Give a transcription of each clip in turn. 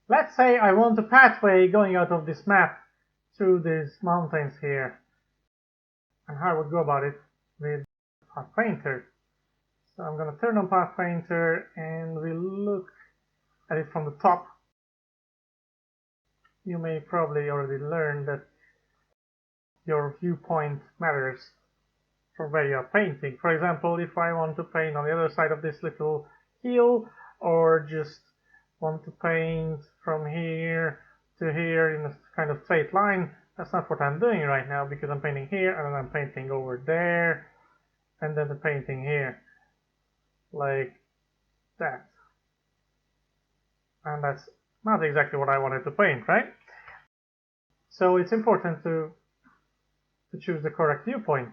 Let's say I want a pathway going out of this map through these mountains here. And how I would go about it with Path Painter. So I'm going to turn on Path Painter and we look at it from the top. You may probably already learn that your viewpoint matters for where you are painting. For example, if I want to paint on the other side of this little hill, or just want to paint from here to here in a kind of straight line, that's not what I'm doing right now, because I'm painting here and then I'm painting over there and then the painting here like that, and that's not exactly what I wanted to paint, right? So it's important to choose the correct viewpoint.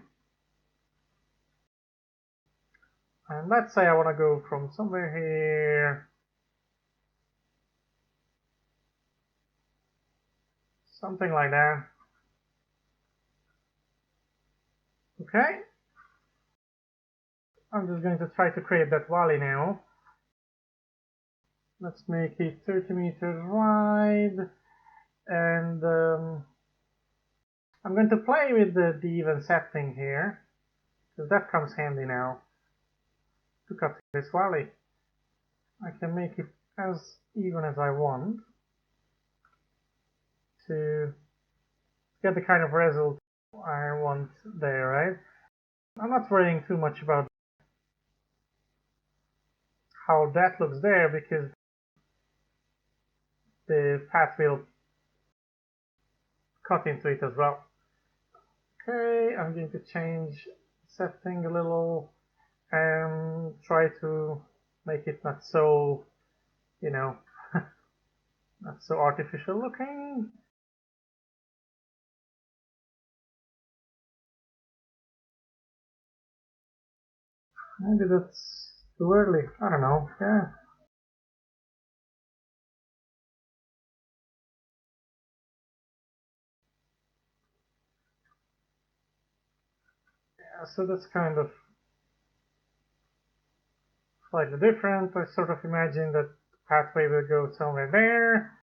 And let's say I want to go from somewhere here, something like that. Okay, I'm just going to try to create that valley now. Let's make it 30 meters wide, and I'm going to play with the even setting here, because that comes handy now to cut this valley. I can make it as even as I want to get the kind of result I want there, right? I'm not worrying too much about how that looks there, because the path will cut into it as well. Okay, I'm going to change setting a little and try to make it not so, not so artificial looking. Maybe that's too early. I don't know. Yeah. Yeah, so that's kind of slightly different. I sort of imagine that the pathway will go somewhere there.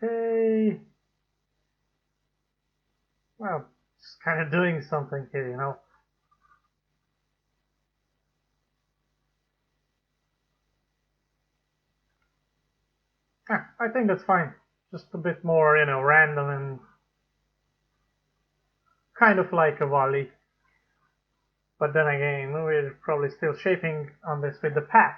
Okay. Well, just kind of doing something here, Yeah, I think that's fine. Just a bit more, random and kind of like a volley. But then again, we're probably still shaping on this with the path.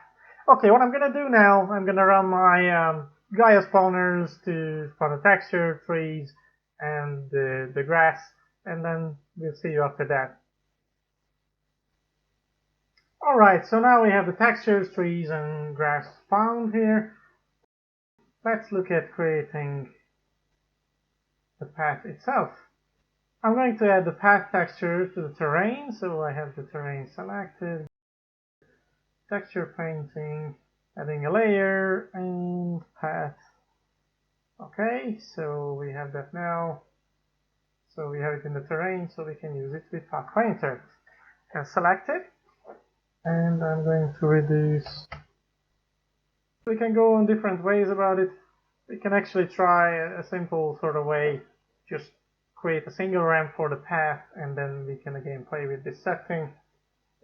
Okay, what I'm gonna do now, I'm gonna run my Gaia spawners to spawn the texture, trees, and the grass, and then we'll see you after that. Alright, so now we have the textures, trees, and grass spawned here. Let's look at creating the path itself. I'm going to add the path texture to the terrain, so I have the terrain selected, texture painting, adding a layer, and path. Okay, so we have that now. So we have it in the terrain, so we can use it with Path Painter. And select it, and I'm going to reduce. We can go on different ways about it. We can actually try a simple sort of way, just create a single ramp for the path, and then we can again play with this setting,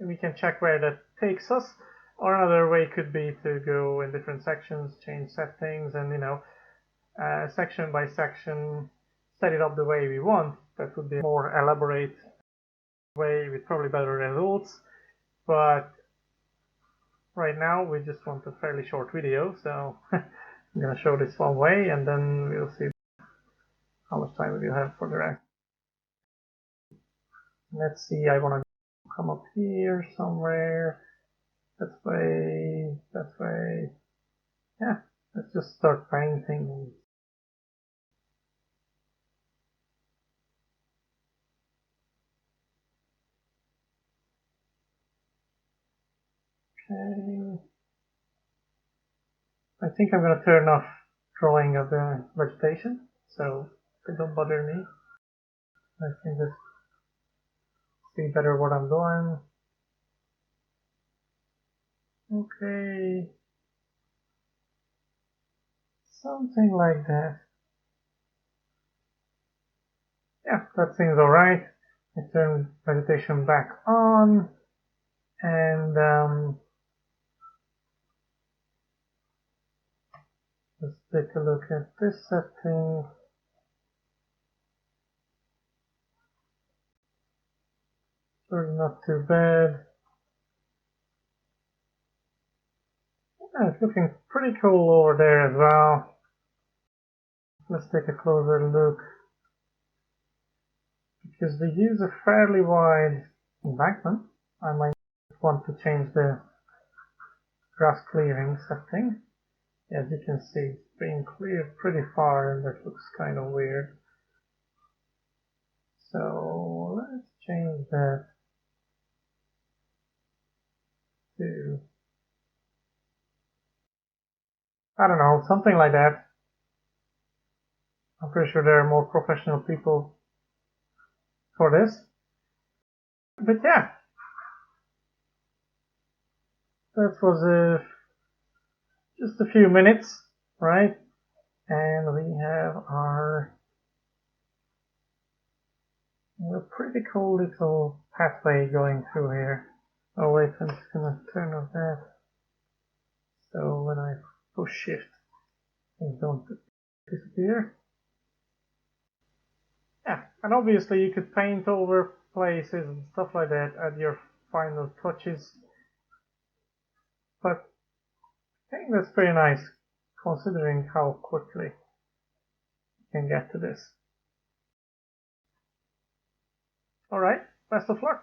and we can check where that takes us. Or another way could be to go in different sections, change settings, and section by section, set it up the way we want. That would be a more elaborate way with probably better results. But right now we just want a fairly short video, so I'm gonna show this one way, and then we'll see how much time we will have for the rest. Let's see, I want to come up here somewhere. That way, that way. Yeah, let's just start painting. Okay. I think I'm going to turn off drawing of the vegetation, so They don't bother me. I can just see better what I'm doing. Okay. Something like that. Yeah, that seems alright. I turn meditation back on and let's take a look at this setting. Sure, not too bad. Yeah, it's looking pretty cool over there as well. Let's take a closer look. Because we use a fairly wide embankment, I might want to change the grass clearing setting. As you can see, it's being cleared pretty far and that looks kind of weird. So let's change that to, I don't know, something like that. I'm pretty sure there are more professional people for this. But yeah, that was just a few minutes, right? And we have our pretty cool little pathway going through here. Oh wait, I'm just gonna turn off that. So when I push shift, things don't disappear. Yeah, and obviously you could paint over places and stuff like that, add your final touches. But I think that's pretty nice, considering how quickly you can get to this. Alright, best of luck!